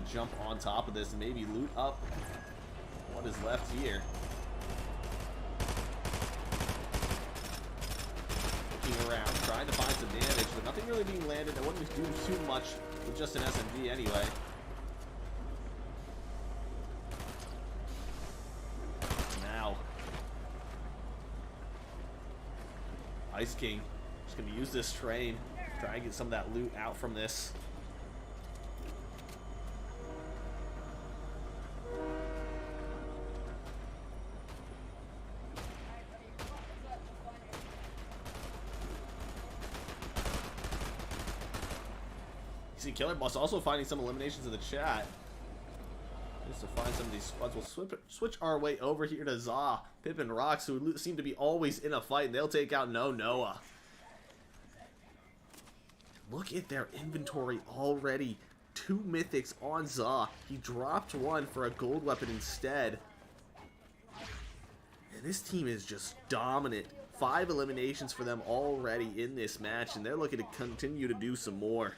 Gonna jump on top of this and maybe loot up what is left here. Looking around, trying to find some damage, but nothing really being landed. I wouldn't do too much with just an SMG anyway. Now, Ice King just gonna use this train, try and get some of that loot out from this. See, Killer Boss also finding some eliminations in the chat. Just to find some of these squads. We'll switch our way over here to Za, Pip, and Rox, who seem to be always in a fight, and they'll take out Noah. Look at their inventory already. 2 mythics on Za. He dropped one for a gold weapon instead. And this team is just dominant. 5 eliminations for them already in this match, and they're looking to continue to do some more.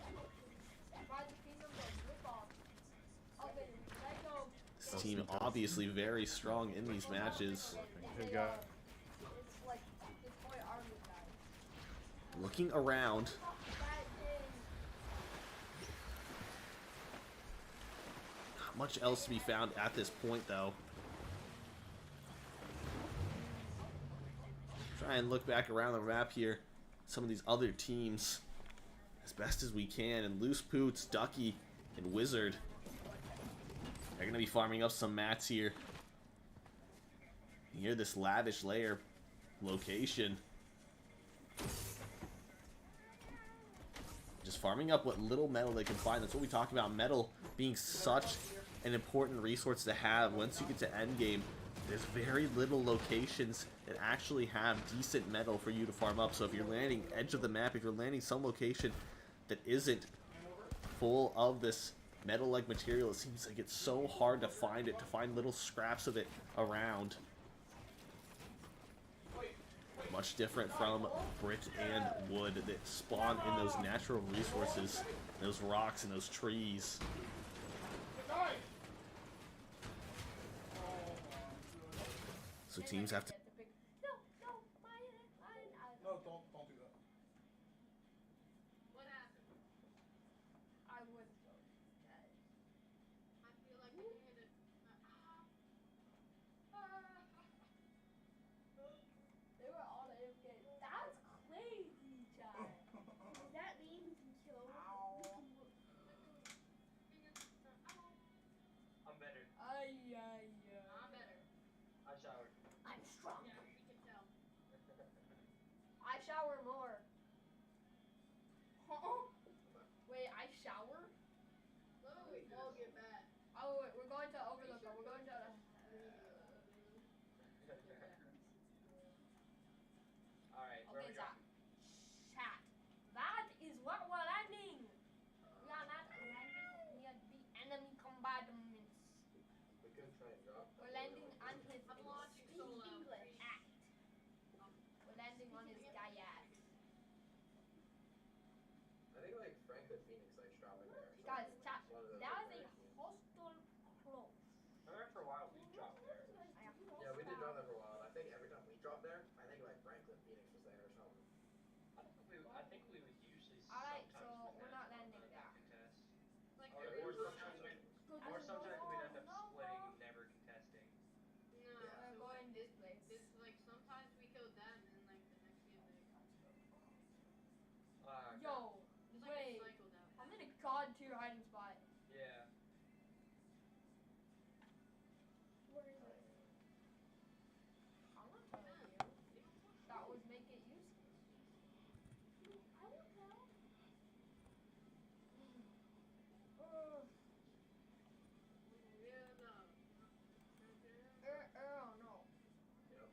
This team obviously very strong in these matches. Looking around. Not much else to be found at this point, though. Try and look back around the map here. Some of these other teams as best as we can. And Loose Poots, Ducky, and Wizard. They're going to be farming up some mats here. Near this lavish layer location. Just farming up what little metal they can find. That's what we talk about. Metal being such an important resource to have. Once you get to endgame, there's very little locations that actually have decent metal for you to farm up. So if you're landing edge of the map, if you're landing some location that isn't full of this metal-like material, it seems like it's so hard to find it, to find little scraps of it around. Much different from brick and wood that spawn in those natural resources, those rocks and those trees. So teams have to... No, don't do that. What happened? I would go dead. I feel like I hit it. They were all AFK. That's crazy, Chad. Does that mean we can kill? I'm better. I'm better. I showered. I'm strong. Yeah, we can tell. I shower more. Wait, I shower? Let me all get back. Oh, wait, we're going to Overlook. We're going to... Alright, where Okay, we Zach. Chat. That is what we're landing. We are not landing near the enemy combatants. We could try and drop. We're landing on his I'm launching English act. We're landing on his Gaiad. I think like Franklin Phoenix like dropping there. Guys, chat. That is a hostile close. Remember for a while we dropped there. Yeah, we did drop there for a while. I think every time we dropped there, I think like Franklin Phoenix was there or something. I think we would usually. Alright, so we're not landing there. Like, or sometimes we'd end up splitting, never contesting. No, Yeah. we're going this place. It's like sometimes we kill them and like the next game they Yo, it's wait. like a cycle now. I'm in a god tier hiding spot. Yeah. Where is it? I'm not telling you. That would make it useless. I don't know. Yeah, no. No. Yep.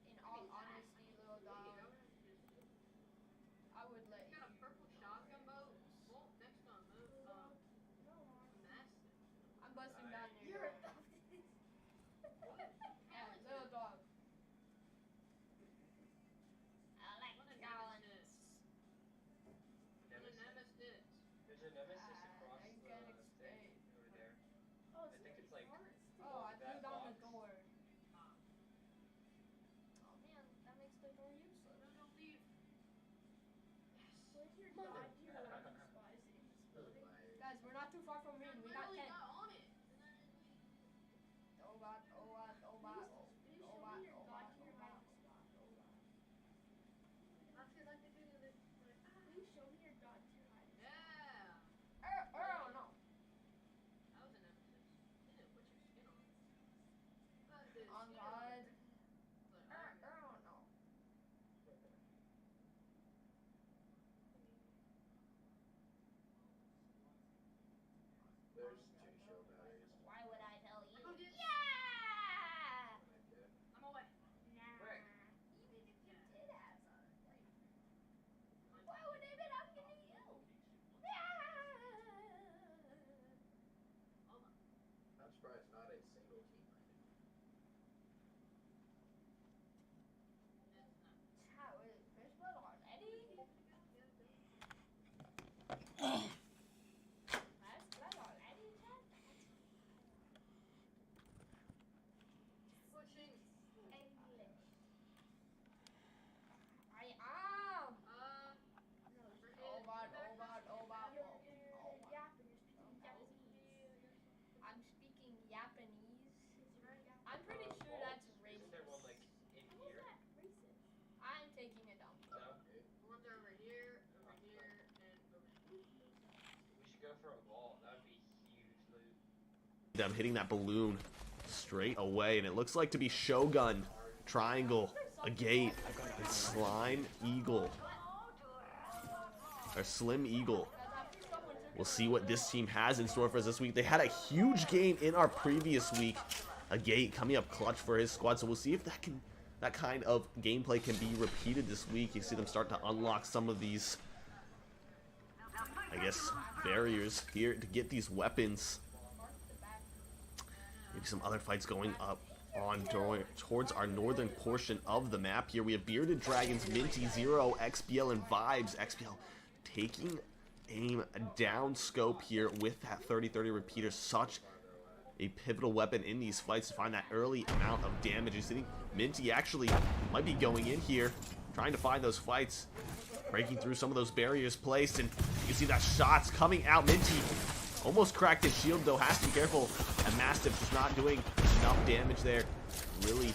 In all honesty, little dog, I would let you your nemesis across the Organic thing state. over there? Oh, I think it's like oh, I that blew down the box. door. Oh man, that makes the door useless. No, don't leave. Where's your god-tier weapon supplies in this building? Guys, we're not too far from We him. We got literally 10. got on it. And then Oh god, oh god, oh god, oh Please god, show oh me your god, god-tier oh hiding god. spot. I feel like the video that like, Please show me your god-tier hiding spot. yeah. Oh no. That was a nemesis. You didn't put your skin on. But the On skin God. but Oh no. There's 2 shield batteries. Why would I tell you? Go get Yeah! Okay. I'm away. Nah. Quick. Even if you did have something, why would they be talking to you? Hold on. I'm surprised not a single team landed. It's not. How is first blood already? First blood already, Chad? Pushing. English. I am. Oh god, oh god, oh god, You're oh god. yapping. You're speaking Japanese. I'm speaking Japanese. You're yapping. I'm pretty sure that's Isn't there one racist. like in How is here? that racist? I'm taking it down. No. Ones are over here, and over here. We should go for a vault. That would be huge loot. Them hitting that balloon straight away, and it looks like to be Shogun, Triangle, a gate, and Slime Eagle, or Slim Eagle. We'll see what this team has in store for us this week. They had a huge game in our previous week, a gate coming up clutch for his squad, so we'll see if that kind of gameplay can be repeated this week. You see them start to unlock some of these, I guess, barriers here to get these weapons. Maybe some other fights going up on towards our northern portion of the map here. We have Bearded Dragons, Minty, Zero, XBL, and Vibes. XBL taking aim down scope here with that 30-30 repeater. Such a pivotal weapon in these fights to find that early amount of damage. You see, Minty actually might be going in here, trying to find those fights, breaking through some of those barriers placed, and you can see that shots coming out. Minty almost cracked his shield though, has to be careful. And Mastiff just not doing enough damage there. Really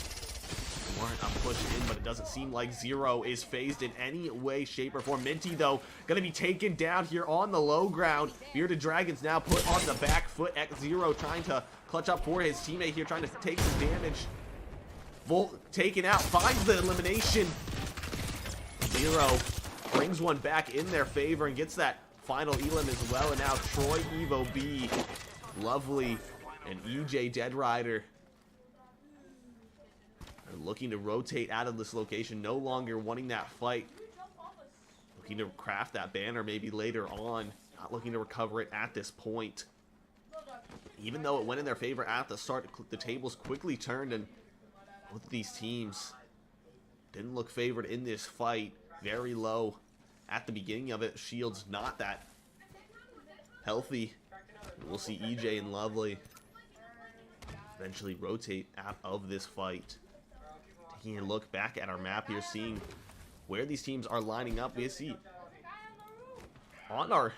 weren't a push in, but it doesn't seem like Zero is phased in any way, shape, or form. Minty, though, gonna be taken down here on the low ground. Bearded Dragons now put on the back foot. X0 trying to clutch up for his teammate here, trying to take some damage. Volt taken out, finds the elimination. Zero brings one back in their favor and gets that final elim as well. And now Troy, Evo B, Lovely, and EJ Dead Rider are looking to rotate out of this location, no longer wanting that fight. Looking to craft that banner maybe later on, not looking to recover it at this point. Even though it went in their favor at the start, the tables quickly turned, and both of these teams didn't look favored in this fight. Very low at the beginning of it. Shields not that healthy. We'll see EJ and Lovely eventually rotate out of this fight. Taking a look back at our map here, seeing where these teams are lining up. We see on our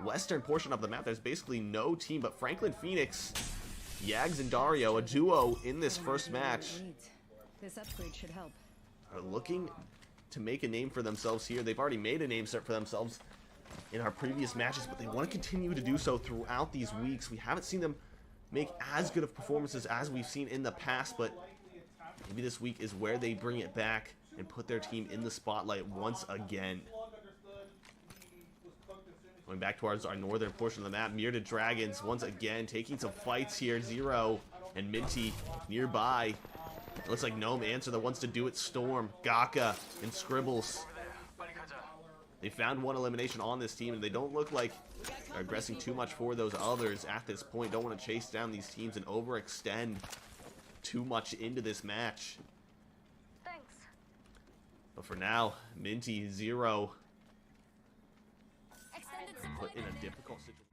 western portion of the map, there's basically no team but Franklin Phoenix, Yags, and Dario, a duo in this first match, This upgrade should help. are looking to make a name for themselves here. They've already made a name for themselves in our previous matches, but they want to continue to do so throughout these weeks. We haven't seen them make as good of performances as we've seen in the past, but maybe this week is where they bring it back and put their team in the spotlight once again. Going back towards our northern portion of the map, Bearded Dragons once again taking some fights here. Zero and Minty nearby. It looks like Gnome Answer that wants to do it. Storm, Gaka, and Scribbles. They found one elimination on this team, and they don't look like they're aggressing too much for those others at this point. Don't want to chase down these teams and overextend too much into this match. Thanks. But for now, Minty, Zero, put in a difficult situation.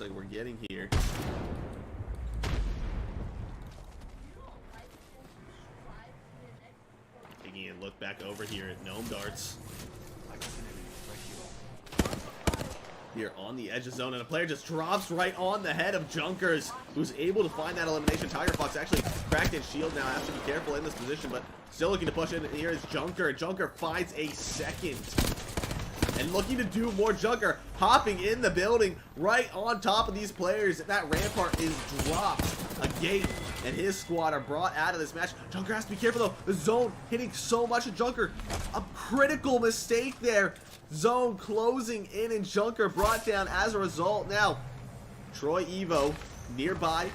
like we're getting here. Taking a look back over here at Gnome Darts. Here on the edge of zone, and a player just drops right on the head of Junkers, who's able to find that elimination. Tiger Fox actually cracked his shield now, has to be careful in this position, but still looking to push in. Here is Junker. Junker finds a second. And looking to do more. Junker hopping in the building right on top of these players. That rampart is dropped. A gate and his squad are brought out of this match. Junker has to be careful though. The zone hitting so much of Junker. A critical mistake there. Zone closing in and Junker brought down as a result. Now, Troy Evo nearby.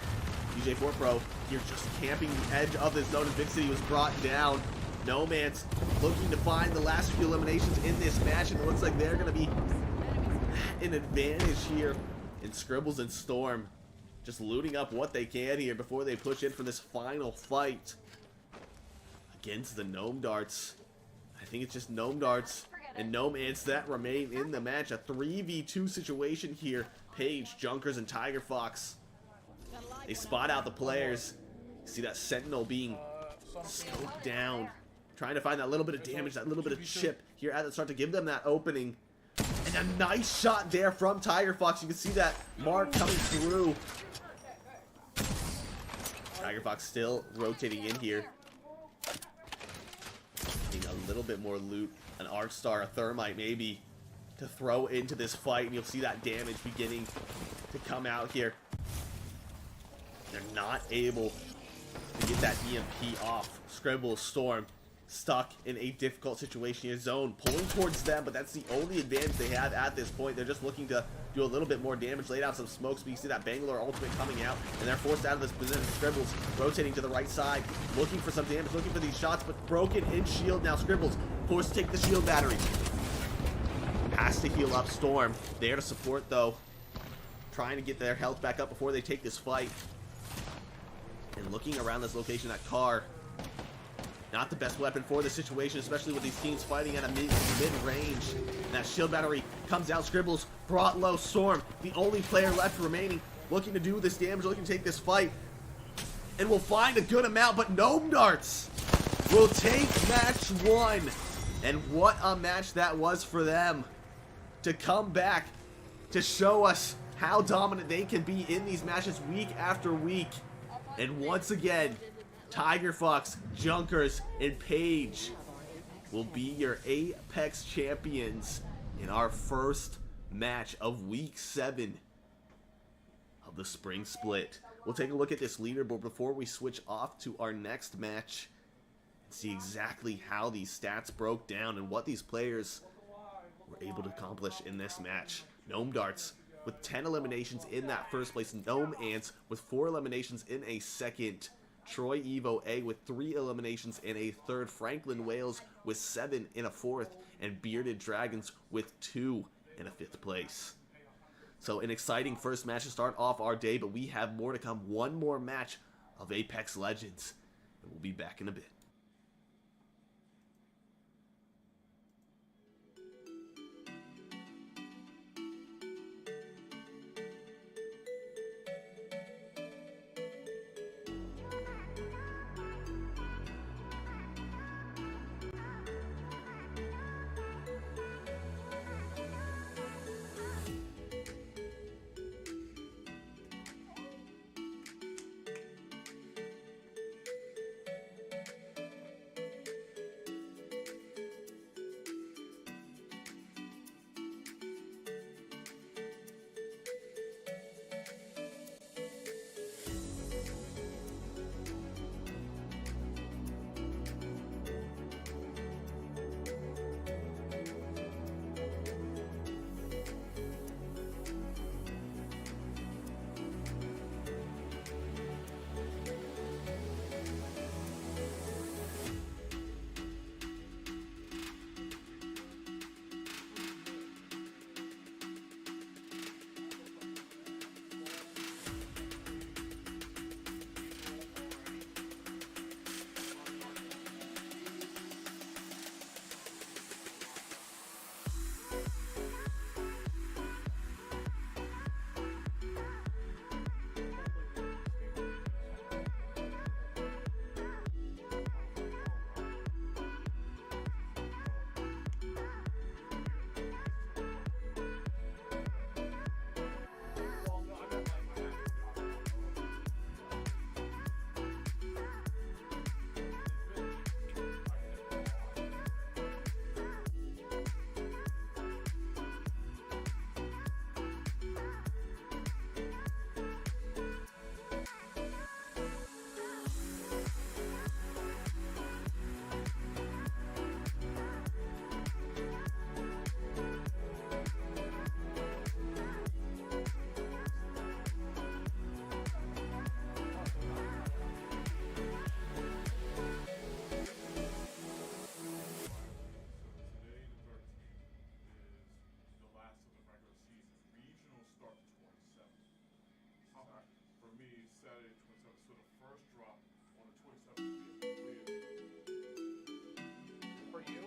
DJ4 Pro here just camping the edge of the zone. Big City was brought down. No Man's looking to find the last few eliminations in this match, and it looks like they're going to be an advantage here. And Scribbles and Storm just looting up what they can here before they push in for this final fight against the Gnome Darts. I think it's just Gnome Darts and Gnome Ants that remain in the match. A 3v2 situation here. Paige, Junkers, and Tiger Fox. They spot out the players. You see that Sentinel being scoped down. Trying to find that little bit of damage, that little bit of chip here at the start to give them that opening. And a nice shot there from Tiger Fox. You can see that mark coming through. Tiger Fox still rotating in here. Getting a little bit more loot. An Arc Star, a Thermite maybe, to throw into this fight. And you'll see that damage beginning to come out here. They're not able to get that EMP off. Scribble, Storm, stuck in a difficult situation here. Zone pulling towards them, but that's the only advantage they have at this point. They're just looking to do a little bit more damage, laid out some smokes, but you see that Bangalore ultimate coming out, and they're forced out of this position. Scribbles rotating to the right side, looking for some damage, looking for these shots, but broken in shield now. Scribbles forced to take the shield battery. Has to heal up. Storm there to support though, trying to get their health back up before they take this fight. And looking around this location, that car, not the best weapon for the situation, especially with these teams fighting at a mid-range. That shield battery comes out. Scribbles brought low. Storm, the only player left remaining, looking to do this damage, looking to take this fight. And will find a good amount, but Gnome Darts will take match one. And what a match that was for them. To come back, to show us how dominant they can be in these matches week after week. And once again, Tiger Fox, Junkers, and Paige will be your Apex champions in our first match of week 7 of the spring split. We'll take a look at this leaderboard before we switch off to our next match and see exactly how these stats broke down and what these players were able to accomplish in this match. Gnome Darts with 10 eliminations in that first place. Gnome Ants with 4 eliminations in a second. Troy Evo A with 3 eliminations in a third. Franklin Wales with 7 in a fourth. And Bearded Dragons with 2 in a 5th place. So an exciting first match to start off our day, but we have more to come. One more match of Apex Legends. And we'll be back in a bit. Saturday 27th. So the first drop on the 27th will be For you?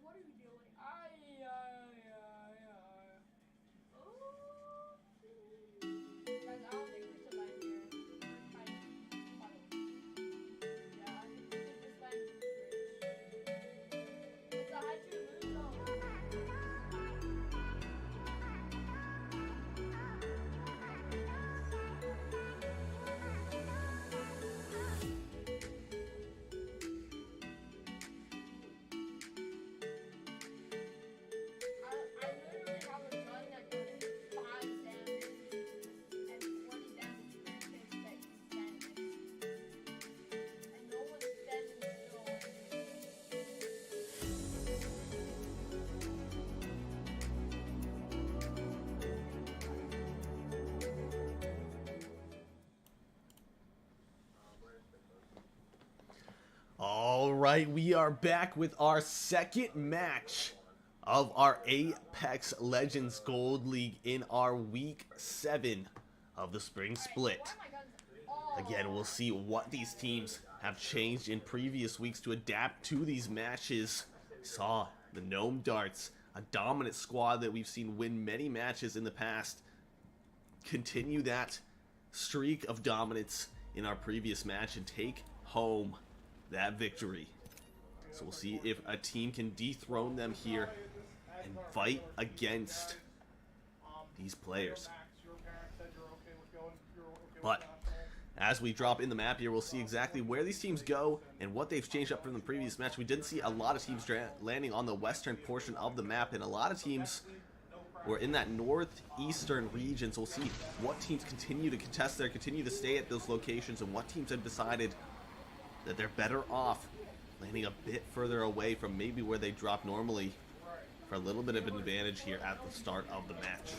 What are you doing? Guys, I don't think we should land here. We're kind of puddle. Yeah, I think we should just land bridge. It's a high to move zone. I literally have a gun that does 5 damage and 20 damage per hit that you stand next. And no one's standing still. All right, we are back with our second match of our Apex Legends Gold League in our week 7 of the spring split. Why are my guns? Oh. Again, we'll see what these teams have changed in previous weeks to adapt to these matches. Saw the Gnome Darts, a dominant squad that we've seen win many matches in the past, continue that streak of dominance in our previous match and take home that victory. So we'll see if a team can dethrone them here and fight against these players. But as we drop in the map here, we'll see exactly where these teams go and what they've changed up from the previous match. We did see a lot of teams landing on the western portion of the map, and a lot of teams were in that northeastern region. So we'll see what teams continue to contest there, continue to stay at those locations, and what teams have decided that they're better off landing a bit further away from maybe where they drop normally for a little bit of an advantage here at the start of the match.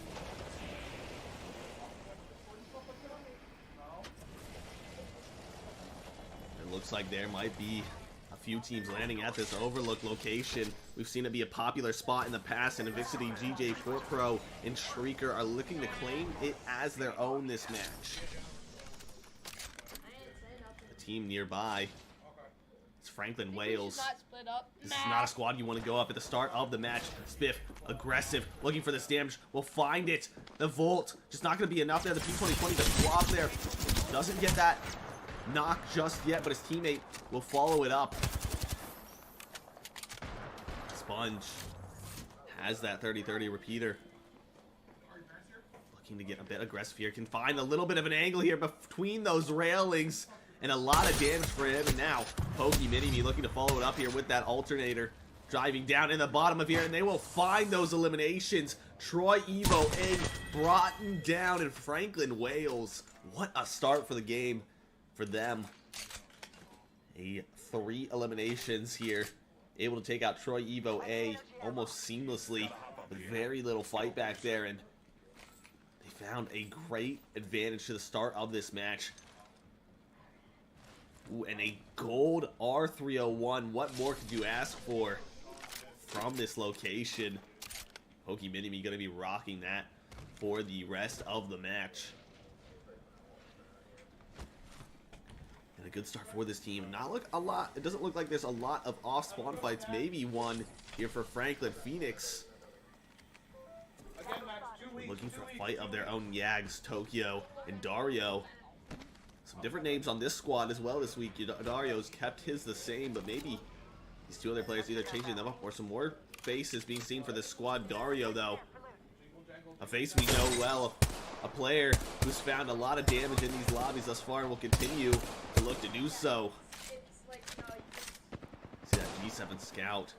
It looks like there might be a few teams landing at this overlook location. We've seen it be a popular spot in the past, and Invixity, GJ, Pro, and Shrieker are looking to claim it as their own this match. The team nearby It's Franklin I think we should Wales. not split up. This is not a squad you want to go up at the start of the match. Spiff, aggressive, looking for this damage. Will find it. The Volt, just not going to be enough there. The P2020, the swap there. Doesn't get that knock just yet, but his teammate will follow it up. Sponge has that 30-30 repeater. Looking to get a bit aggressive here. Can find a little bit of an angle here between those railings. And a lot of damage for him. And now, Pokey Mini-Me looking to follow it up here with that alternator. Driving down in the bottom of here. And they will find those eliminations. Troy Evo A brought down. And Franklin Wales. What a start for the game for them. 3 eliminations here. Able to take out Troy Evo A almost seamlessly. With very little fight back there. And they found a great advantage to the start of this match. Ooh, and a gold R301. What more could you ask for from this location? Pokey Mini-Me going to be rocking that for the rest of the match. And a good start for this team. Not look a lot. It doesn't look like there's a lot of off-spawn fights. Maybe one here for Franklin Phoenix. Again, Max, 2 weeks. Looking for a fight of their own. Yags, Tokyo, and Dario. Some different names on this squad as well this week. Dario's kept his the same, but maybe these 2 other players either changing them up or some more faces being seen for this squad. Dario, though, a face we know well, a player who's found a lot of damage in these lobbies thus far and will continue to look to do so. It's like, See that G7 Scout.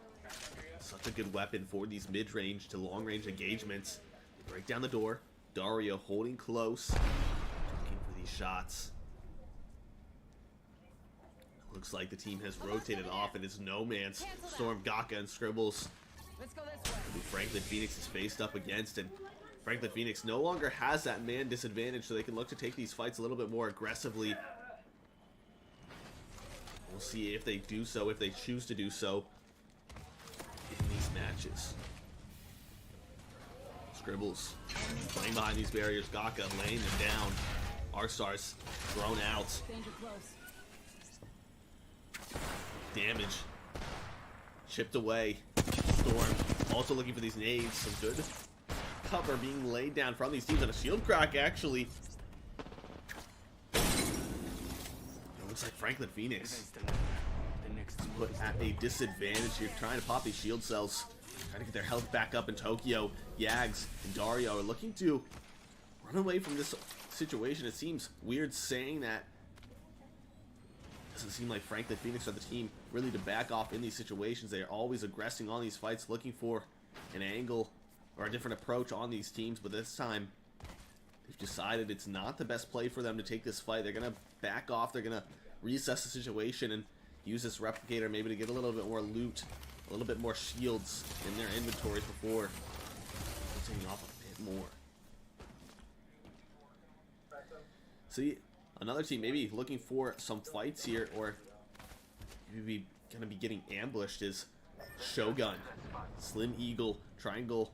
Such a good weapon for these mid-range to long-range engagements. They break down the door. Dario holding close, looking for these shots. Looks like the team has rotated off and it's no man's Storm, Gaka, and Scribbles. Let's go this way. Who Franklin Phoenix is faced up against, and Franklin Phoenix no longer has that man disadvantage, so they can look to take these fights a little bit more aggressively. We'll see if they do so, if they choose to do so in these matches. Scribbles playing behind these barriers. Gaka laying them down. R-Stars thrown out. Danger close. Damage chipped away. Storm also looking for these nades. Some good cover being laid down from these teams, and a shield crack actually. It looks like Franklin Phoenix put at a disadvantage here, trying to pop these shield cells, trying to get their health back up in Tokyo. Yags and Dario are looking to run away from this situation. It seems weird saying that. Doesn't seem like Franklin Phoenix are the team really to back off in these situations. They are always aggressing on these fights, looking for an angle or a different approach on these teams, but this time they've decided it's not the best play for them to take this fight. They're going to back off. They're going to reassess the situation and use this replicator maybe to get a little bit more loot, a little bit more shields in their inventories before taking off a bit more. See, another team maybe looking for some fights here, or maybe gonna be getting ambushed, is Shogun, Slim Eagle, Triangle,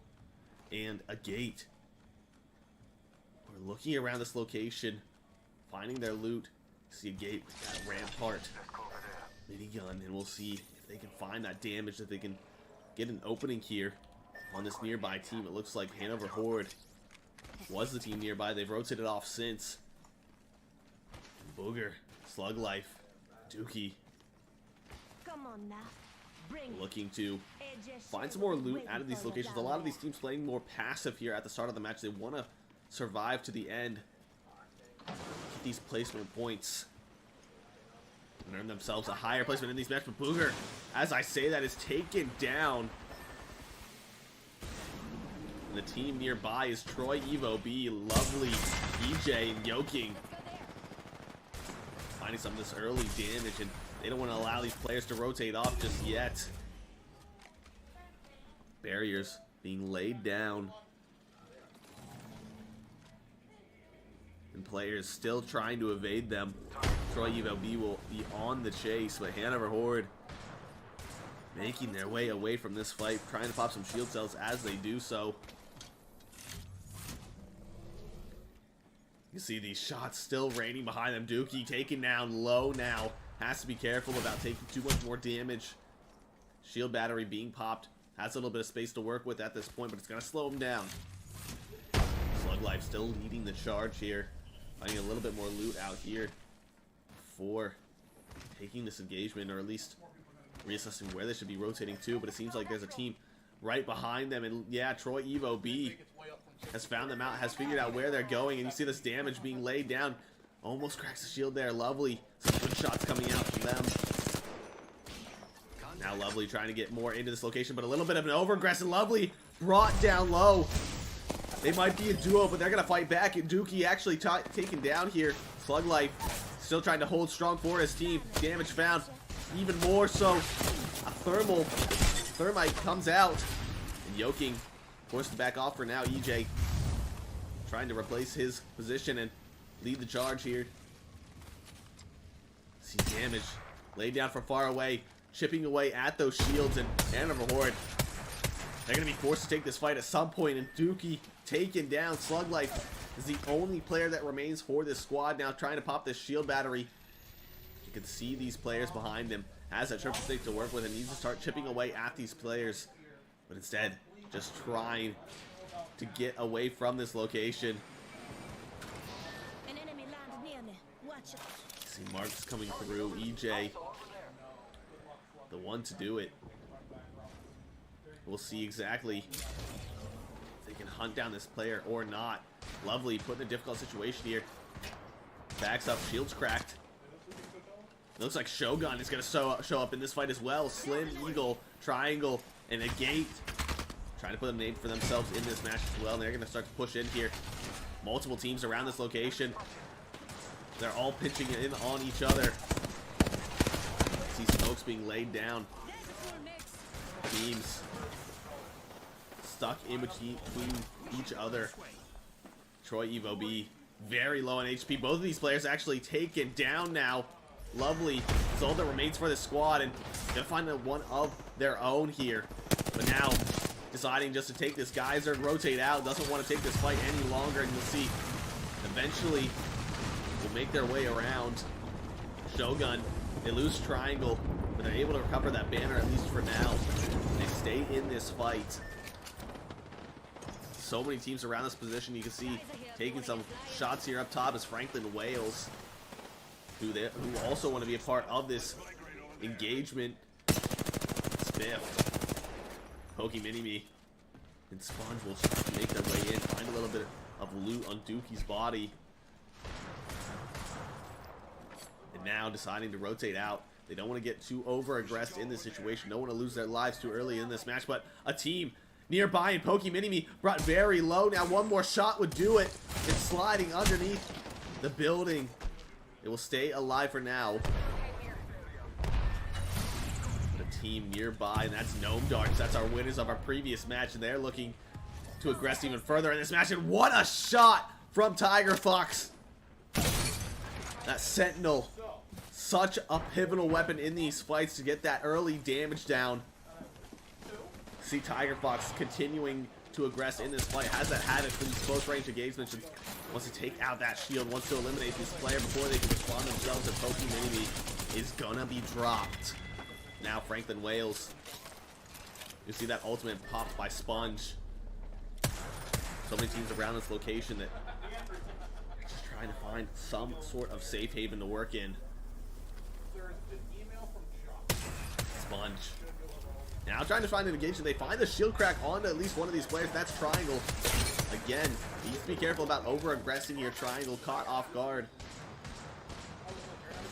and a Gate. We're looking around this location, finding their loot. See a Gate with that Rampart minigun, and we'll see if they can find that damage, that they can get an opening here on this nearby team. It looks like Hanover Horde was the team nearby. They've rotated off since. Booger, Slug Life, Dookie Come on now. Bring looking to find some more loot out of these locations. A lot of these teams playing more passive here at the start of the match. They want to survive to the end, get these placement points, and earn themselves a higher placement in these matches. But Booger, as I say that, is taken down. And the team nearby is Troy Evo B, Lovely, EJ, and Yoking. Finding some of this early damage, and they don't want to allow these players to rotate off just yet. Barriers being laid down, and players still trying to evade them. Troy Evo B will be on the chase, but Hanover Horde making their way away from this fight, trying to pop some shield cells as they do so. You see these shots still raining behind them. Dookie taken down low now. has to be careful about taking too much more damage. Shield battery being popped. Has a little bit of space to work with at this point, but it's going to slow him down. Slug Life still leading the charge here. Finding a little bit more loot out here for taking this engagement, or at least reassessing where they should be rotating to. But it seems like there's a team right behind them. And yeah, Troy Evo B has found them out, has figured out where they're going. And you see this damage being laid down. Almost cracks the shield there. Lovely. Some good shots coming out from them. Now Lovely trying to get more into this location, but a little bit of an over-aggressive. Lovely brought down low. They might be a duo, but they're going to fight back. And Dookie actually taken down here. Slug Life still trying to hold strong for his team. Damage found. Even more so. A thermite comes out. And Yoking forced to back off for now. EJ trying to replace his position and lead the charge here. See damage laid down from far away. Chipping away at those shields, and Hanover Horde, they're going to be forced to take this fight at some point, and Dookie taken down. Slug Life is the only player that remains for this squad now, trying to pop this shield battery. You can see these players behind him. Has that triple stick to work with and needs to start chipping away at these players, but instead just trying to get away from this location. An enemy landed near me. Watch it. See Marks coming through. EJ, the one to do it. We'll see exactly if they can hunt down this player or not. Lovely, put in a difficult situation here. Backs up, shield's cracked. Looks like Shogun is going to show up in this fight as well. Slim, Eagle, Triangle, and a Gate. Trying to put a name for themselves in this match as well. And they're going to start to push in here. Multiple teams around this location. They're all pinching in on each other. See smokes being laid down. Teams stuck in between each other. Troy Evo B very low on HP. Both of these players actually taken down now. Lovely. It's all that remains for this squad, and gonna find one of their own here. But now deciding just to take this geyser and rotate out. Doesn't want to take this fight any longer, and you'll see eventually will make their way around. Shogun, they lose Triangle, but they're able to recover that banner at least for now. They stay in this fight. So many teams around this position. You can see taking some shots here up top is Franklin Wales, who also want to be a part of this engagement. Spiff, Pokey Mini-Me, and Sponge will make their way in, find a little bit of loot on Dookie's body. And now deciding to rotate out. They don't want to get too over-aggressed in this situation. Don't want to lose their lives too early in this match, but a team nearby, and Pokey Mini-Me brought very low. Now one more shot would do it. It's sliding underneath the building. It will stay alive for now. The team nearby, and that's Gnome Darts. That's our winners of our previous match, and they're looking to aggress even further in this match. And what a shot from Tiger Fox! That Sentinel, such a pivotal weapon in these fights to get that early damage down. See Tiger Fox continuing to aggress in this fight. Has that Havoc for these close range engagements. Wants to take out that shield. Wants to eliminate this player before they can respond themselves. And Pokey Mini-Me is gonna be dropped. Now Franklin Wales. You see that ultimate popped by Sponge. So many teams around this location that are just trying to find some sort of safe haven to work in. Sponge. Now trying to find an engagement. They find the shield crack onto at least one of these players. That's Triangle. Again, needs to be careful about over-aggressing here. Triangle caught off guard.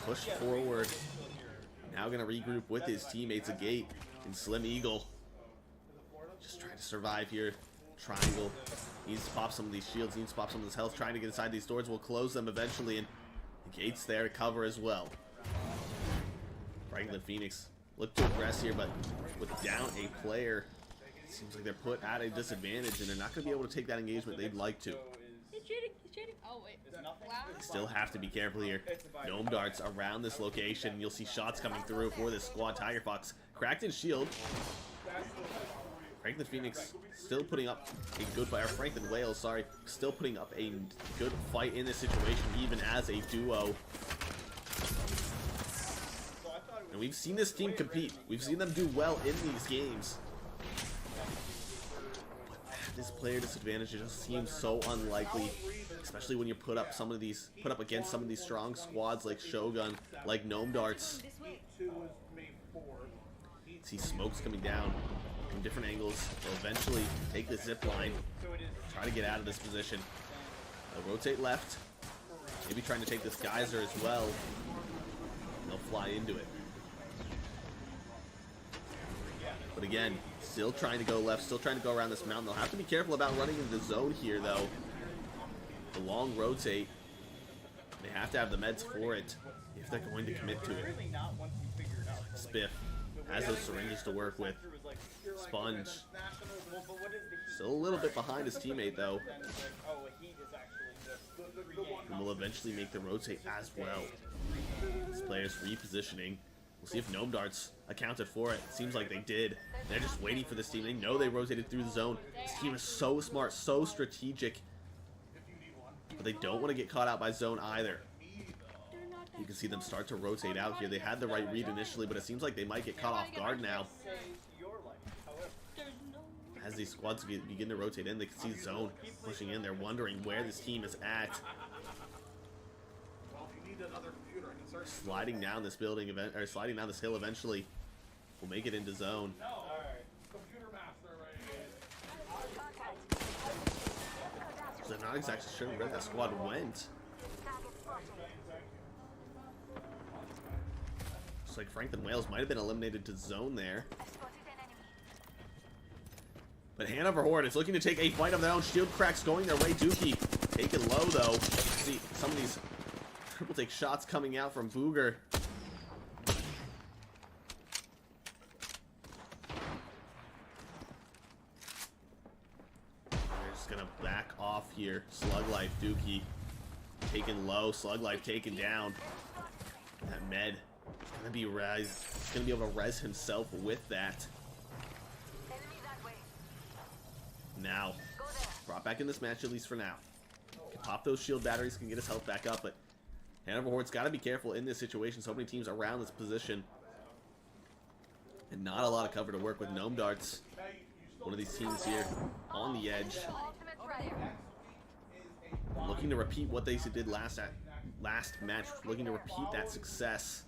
Push forward. Now going to regroup with his teammates, a Gate and Slim Eagle. Just trying to survive here. Triangle needs to pop some of these shields, needs to pop some of his health. Trying to get inside these doors. Will close them eventually, and the Gate's there to cover as well. Franklin Phoenix look to aggress here, but with down a player, it seems like they're put at a disadvantage, and they're not going to be able to take that engagement they'd like to. He's cheating. He's cheating. Oh wait. They still have to be careful here. Gnome Darts around this location. You'll see shots coming through for this squad. Tiger Fox cracked his shield. Franklin Phoenix still putting up a good fight. Or Franklin Wales, sorry, still putting up a good fight in this situation, even as a duo. And we've seen this team compete. We've seen them do well in these games. But this player disadvantage, it just seems so unlikely, especially when you put up against some of these strong squads like Shogun, like Gnome Darts. See smokes coming down from different angles. They'll eventually take the zip line, try to get out of this position. They'll rotate left, maybe trying to take this geyser as well. They'll fly into it. But again, still trying to go left, still trying to go around this mountain. They'll have to be careful about running into the zone here, though. The long rotate. They have to have the meds for it if they're going to commit to it. Spiff has those syringes to work with. Sponge. Still a little bit behind his teammate, though. And will eventually make the rotate as well. This player's repositioning. We'll see if Gnome Darts accounted for it. Seems like they did. They're just waiting for this team. They know they rotated through the zone. This team is so smart, so strategic. But they don't want to get caught out by zone either. You can see them start to rotate out here. They had the right read initially, but it seems like they might get caught off guard now. As these squads begin to rotate in, they can see zone pushing in. They're wondering where this team is at. Sliding down this building, or sliding down this hill eventually. Will make it into zone. So they're not exactly sure where that squad went. Looks like Franklin Wales might have been eliminated to zone there. But Hanover Horde is looking to take a fight of their own. Shield cracks going their way. Dookie taken low, though. See some of these triple take shots coming out from Booger. They're just gonna back off here. Slug Life, Dookie taken low. Slug Life taken down. That med is gonna be res. He's gonna be able to res himself with that. Now, brought back in this match at least for now. Can pop those shield batteries, can get his health back up, but Hanover Horde's got to be careful in this situation. So many teams around this position, and not a lot of cover to work with. Gnome Darts, one of these teams here on the edge, looking to repeat what they did last match, looking to repeat that success.